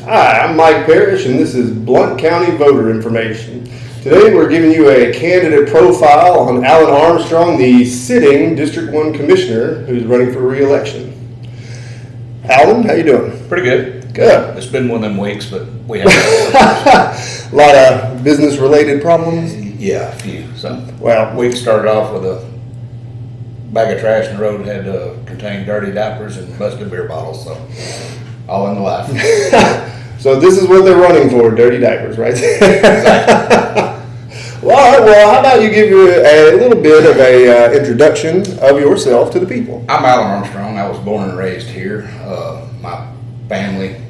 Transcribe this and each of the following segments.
Hi, I'm Mike Parrish, and this is Blount County voter information. Today we're giving you a candidate profile on Alan Armstrong, the sitting District 1 Commissioner who's running for re-election. Alan, how you doing? Pretty good. Good. It's been one of them weeks, but we have A lot of business-related problems? yeah, a few. So Well, week started off with a bag of trash in the road had to contain dirty diapers and busted beer bottles. So all in the life. so this is what they're running for, dirty diapers, right? Exactly. Well, all right, well, how about you give you a little bit of a introduction of yourself to the people? I'm Alan Armstrong. I was born and raised here. My family,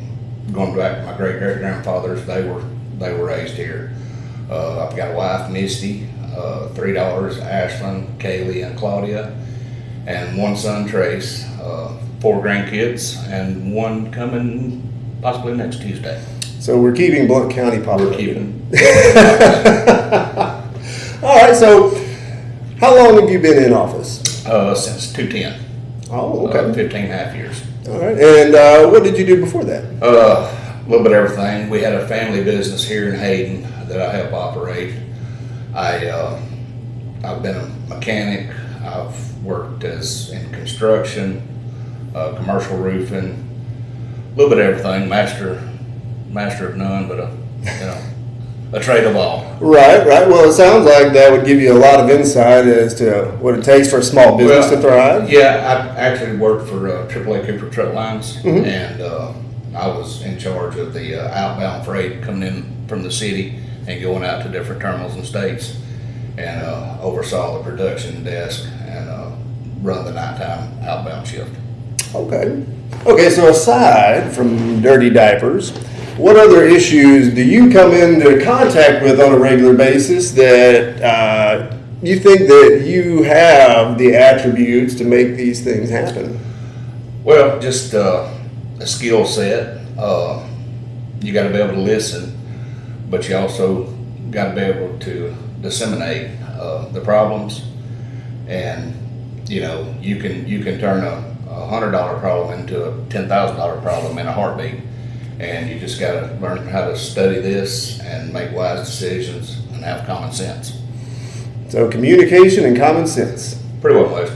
going back to my great-great-grandfathers, they were raised here. I've got a wife, Misty, 3 daughters, Ashlyn, Kaylee, and Claudia, and one son, Trace, 4 grandkids, and one coming possibly next Tuesday. So we're keeping Blount County popular. We're keeping. All right, so how long have you been in office? Since 2010. Oh, okay. 15 and a half years. All right, and what did you do before that? A little bit of everything. We had a family business here in Hayden that I help operate. I've been a mechanic. I've worked in construction, commercial roofing, a little bit of everything. Master of none, but a trade of all. Right. Well, it sounds like that would give you a lot of insight as to what it takes for a small business to thrive. Yeah, I actually worked for AAA Cooper Truck Lines, and I was in charge of the outbound freight coming in from the city and going out to different terminals and states, and oversaw the production desk and run the nighttime outbound shift. Okay, so aside from dirty diapers, what other issues do you come into contact with on a regular basis that you think that you have the attributes to make these things happen? Well, just a skill set. You got to be able to listen, but you also got to be able to disseminate the problems, and you can turn a $100 problem into a $10,000 problem in a heartbeat. And you just got to learn how to study this and make wise decisions and have common sense. So communication and common sense. Pretty well most.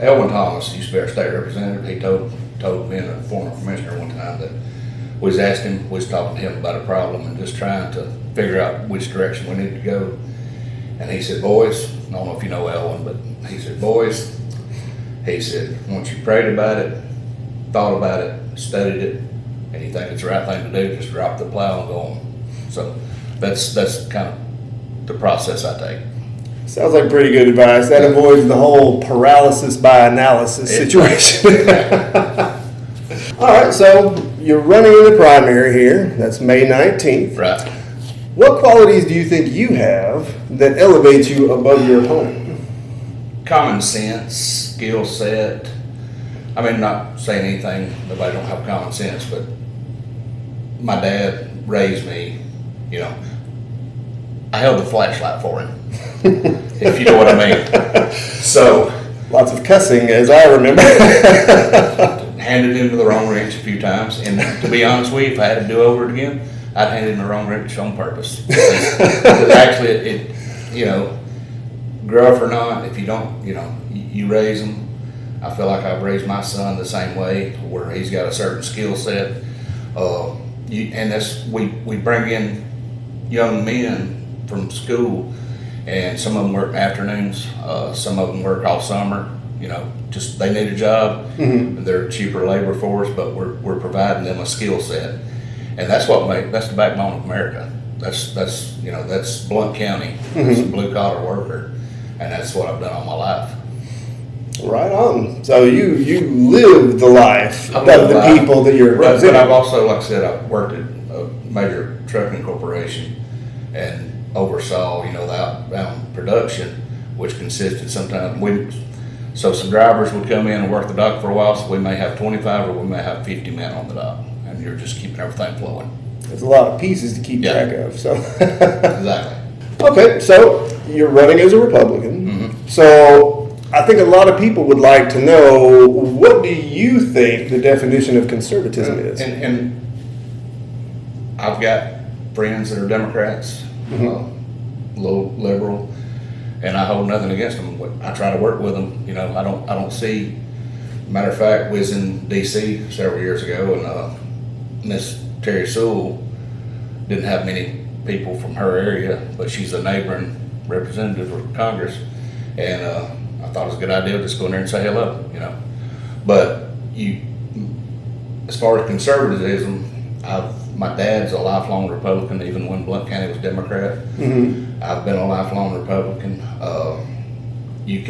Elwin Thomas used to be our state representative. He told me, and a former commissioner one time, that we was talking to him about a problem and just trying to figure out which direction we needed to go. And he said, boys, I don't know if you know Elwin, but he said, boys, he said, once you prayed about it, thought about it, studied it, and you think it's the right thing to do, just drop the plow and go on. So that's kind of the process I take. Sounds like pretty good advice. That avoids the whole paralysis by analysis situation. All right, so you're running in the primary here. That's May 19th. Right. What qualities do you think you have that elevates you above your opponent? Common sense, skill set. I mean, not saying anything, nobody don't have common sense, but my dad raised me, I held the flashlight for him, if you know what I mean. So. Lots of cussing, as I remember. Handed him the wrong wrench a few times, and to be honest with you, if I had to do over it again, I'd hand him the wrong wrench on purpose. Because actually, it grow up or not, if you don't, you raise them. I feel like I've raised my son the same way, where he's got a certain skill set. We bring in young men from school, and some of them work afternoons, some of them work all summer. Just they need a job. And they're cheaper labor for us, but we're providing them a skill set, and that's the backbone of America. That's Blount County. It's a blue collar worker, and that's what I've done all my life. Right on. So you live the life of the people that you're representing. But I've also, like I said, I've worked at a major trucking corporation and oversaw, the outbound production, which consisted sometimes so some drivers would come in and work the dock for a while, so we may have 25 or we may have 50 men on the dock, and you're just keeping everything flowing. There's a lot of pieces to keep track of. So Exactly. Okay, so you're running as a Republican. So I think a lot of people would like to know, what do you think the definition of conservatism is? And I've got friends that are Democrats, a little liberal, and I hold nothing against them. I try to work with them. You know, I don't see. Matter of fact, we was in D.C. several years ago, and Miss Terry Sewell didn't have many people from her area, but she's a neighboring representative for Congress, and I thought it was a good idea to just go in there and say hello. You know, but as far as conservatism, my dad's a lifelong Republican, even when Blount County was Democrat. I've been a lifelong Republican. You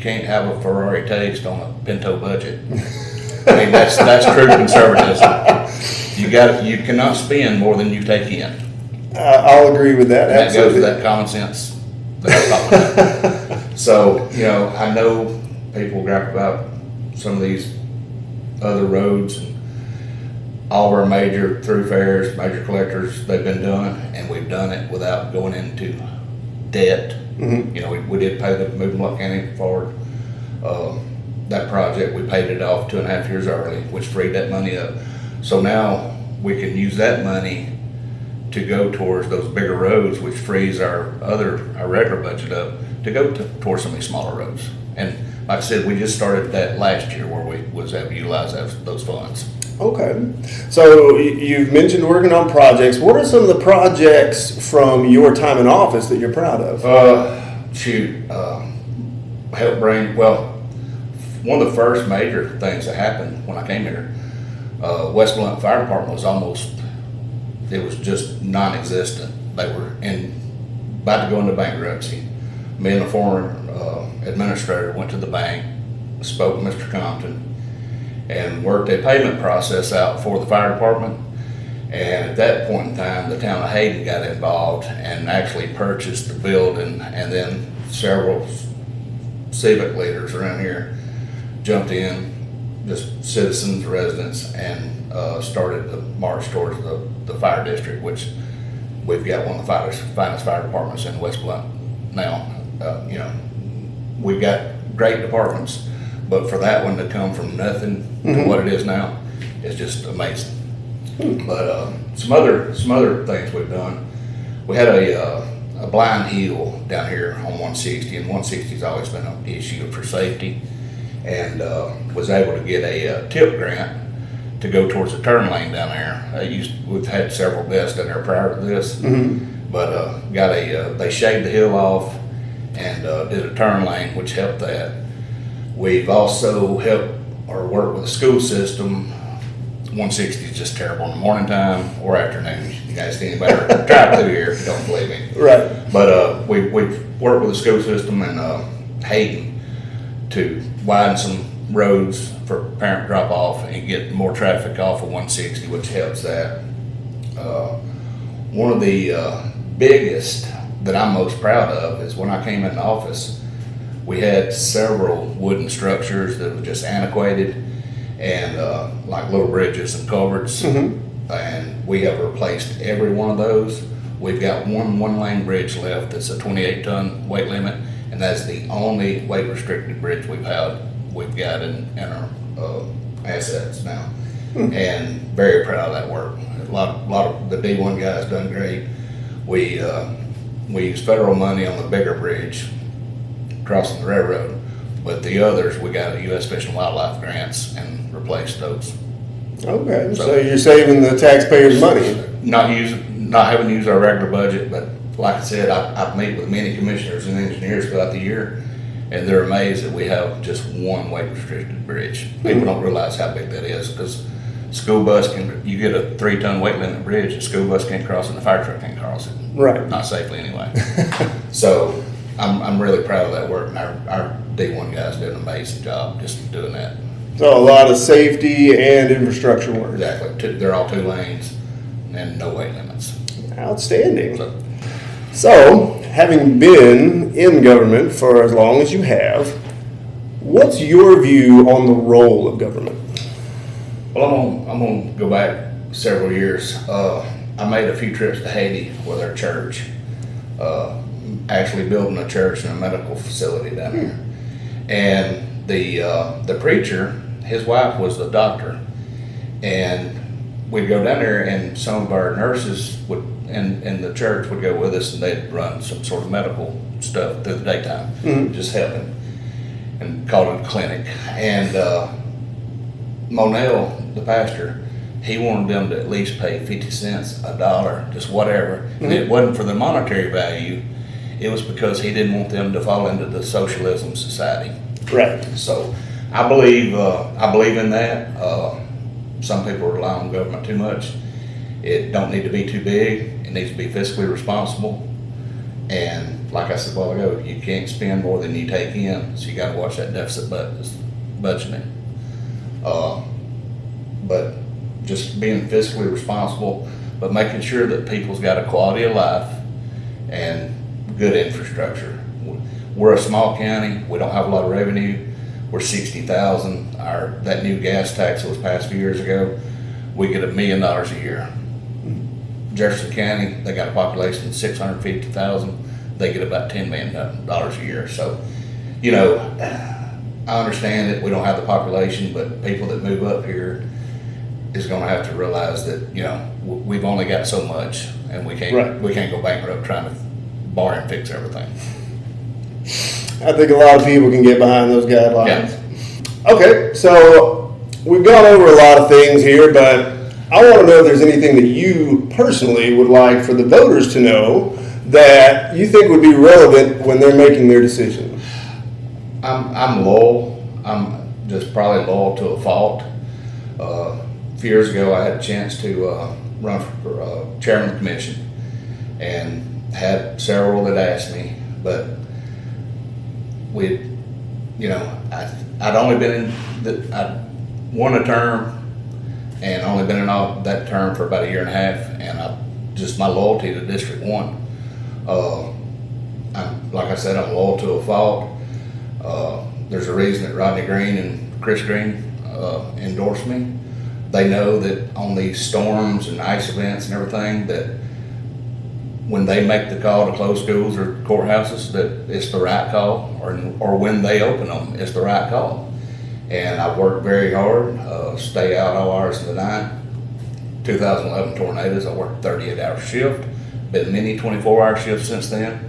can't have a Ferrari taste on a Pinto budget. I mean, that's true conservatism. You cannot spend more than you take in. I'll agree with that. And that goes Absolutely. to that common sense that I was talking about. So, you know, I know people gripe about some of these other roads and all of our major thoroughfares, major collectors, they've been doing, and we've done it without going into debt. You know, we did pay the moving Blount County forward. That project, we paid it off 2.5 years early, which freed that money up. So now we can use that money to go towards those bigger roads, which frees our regular budget up to go towards some of these smaller roads. And like I said, we just started that last year where we was able to utilize those funds. Okay. So you've mentioned working on projects. What are some of the projects from your time in office that you're proud of? Help bring, well, one of the first major things that happened when I came here, West Blount Fire Department it was just non-existent. They were about to go into bankruptcy. Me and the former administrator went to the bank, spoke with Mr. Compton, and worked a payment process out for the fire department. And at that point in time, the town of Hayden got involved and actually purchased the building, and then several civic leaders around here jumped in, just citizens, residents, and started to march towards the fire district, which we've got one of the finest fire departments in West Blount now. You know, we've got great departments, but for that one to come from nothing to what it is now is just amazing. But some other things we've done. We had a blind hill down here on 160, and 160's always been an issue for safety, and was able to get a TIP grant to go towards the turn lane down there. We've had several deaths down there prior to this, but they shaved the hill off and did a turn lane, which helped that. We've also helped or worked with the school system. 160 is just terrible in the morning time or afternoon. You guys see anybody drive through here if you don't believe me. Right. But we've worked with the school system and Hayden to widen some roads for parent drop off and get more traffic off of 160, which helps that. One of the biggest that I'm most proud of is when I came into office, we had several wooden structures that were just antiquated and like little bridges and culverts, and we have replaced every one of those. We've got one lane bridge left that's a 28-ton weight limit, and that's the only weight restricted bridge we've got in our assets now. And very proud of that work. A lot of the D1 guys done great. We use federal money on the bigger bridge crossing the railroad, but the others we got U.S. Fish and Wildlife grants and replaced those. Okay, so you're saving the taxpayers' money. Not having to use our regular budget, but like I said, I meet with many commissioners and engineers throughout the year, and they're amazed that we have just one weight restricted bridge. People don't realize how big that is, because you get a 3-ton weight limit bridge, a school bus can't cross it, and a fire truck can't cross it. Right. Not safely anyway. So I'm really proud of that work, and our D1 guys did an amazing job just doing that. So a lot of safety and infrastructure work. Exactly. They're all 2 lanes and no weight limits. Outstanding. So, having been in government for as long as you have, what's your view on the role of government? Well, I'm gonna go back several years. I made a few trips to Haiti with our church, actually building a church and a medical facility down there. And the preacher, his wife was the doctor, and we'd go down there, and some of our nurses would, and the church would go with us, and they'd run some sort of medical stuff through the daytime, just helping, and called it a clinic. And Monell, the pastor, he wanted them to at least pay 50 cents, a dollar, just whatever. And it wasn't for the monetary value. It was because he didn't want them to fall into the socialism society. Right. So I believe in that. Some people rely on government too much. It don't need to be too big. It needs to be fiscally responsible. And like I said a while ago, you can't spend more than you take in. So you got to watch that deficit budgeting. But just being fiscally responsible, but making sure that people's got a quality of life and good infrastructure. We're a small county. We don't have a lot of revenue. We're 60,000. That new gas tax that was passed a few years ago, we get $1 million a year. Jefferson County, they got a population of 650,000. They get about $10 million a year. So, you know, I understand that we don't have the population, but people that move up here is going to have to realize that, you know, we've only got so much, and we can't go bankrupt trying to borrow and fix everything. I think a lot of people can get behind those guidelines. Yeah. Okay, so we've gone over a lot of things here, but I want to know if there's anything that you personally would like for the voters to know that you think would be relevant when they're making their decision. I'm loyal. I'm just probably loyal to a fault. A few years ago, I had a chance to run for chairman of the commission, and had several that asked me, but I'd only been I'd won a term and only been in that term for about 1.5 years, and just my loyalty to District 1. Like I said, I'm loyal to a fault. There's a reason that Rodney Green and Chris Green endorsed me. They know that on these storms and ice events and everything, that when they make the call to close schools or courthouses, that it's the right call, or when they open them, it's the right call. And I worked very hard, stay out all hours of the night. 2011 tornadoes, I worked 38-hour shift, been many 24-hour shifts since then.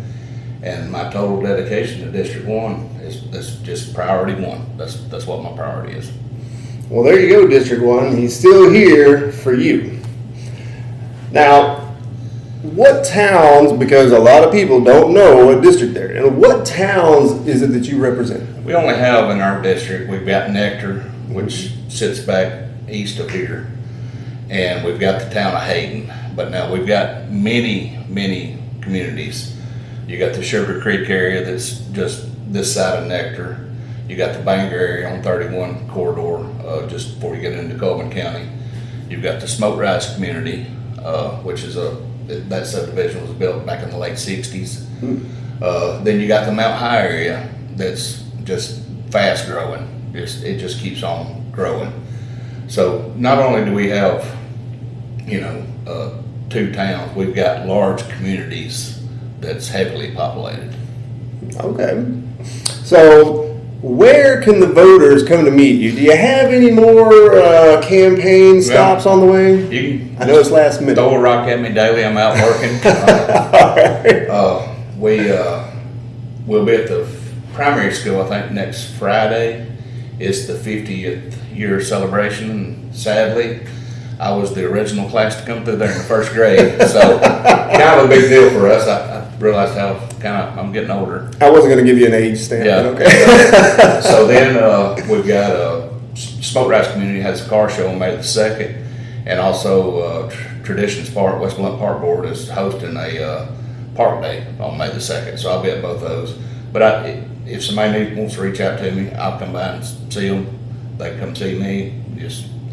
And my total dedication to District 1 is just priority one. That's what my priority is. Well, there you go, District 1. He's still here for you. Now, what towns, because a lot of people don't know what district they're in, what towns is it that you represent? We only have in our district, we've got Nectar, which sits back east of here, and we've got the town of Hayden. But now we've got many communities. You got the Sugar Creek area that's just this side of Nectar. You got the Bangor area on 31 corridor, just before you get into Coleman County. You've got the Smoke Rise community, which is that subdivision was built back in the late 60s. Then you got the Mount High area that's just fast growing. It just keeps on growing. So not only do we have, two towns, we've got large communities that's heavily populated. Okay. So where can the voters come to meet you? Do you have any more campaign stops on the way? I know it's last minute. Throw a rock at me daily. I'm out working. We'll be at the primary school, I think, next Friday. It's the 50th year celebration. And sadly, I was the original class to come through there in the first grade. So kind of a big deal for us. I realized how I'm getting older. I wasn't going to give you an age stamp. Yeah. But okay. So then we've got Smoke Rise Community has a car show on May the 2nd, and also Traditions Park, West Blunt Park Board is hosting a park day on May the 2nd. So I'll be at both of those. But if somebody wants to reach out to me, I'll come by and see them. They can come see me.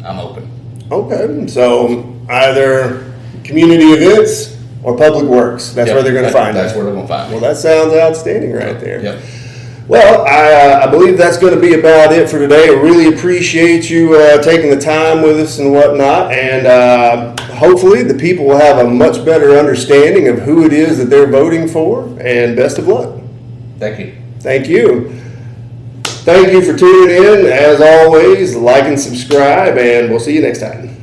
I'm open. Okay. So either community events or public works. That's where they're going to find you. That's where they're going to find me. Well, that sounds outstanding right there. Yep. Well, I believe that's going to be about it for today. I really appreciate you taking the time with us and whatnot. And hopefully the people will have a much better understanding of who it is that they're voting for. And best of luck. Thank you. Thank you. Thank you for tuning in. As always, like and subscribe, and we'll see you next time.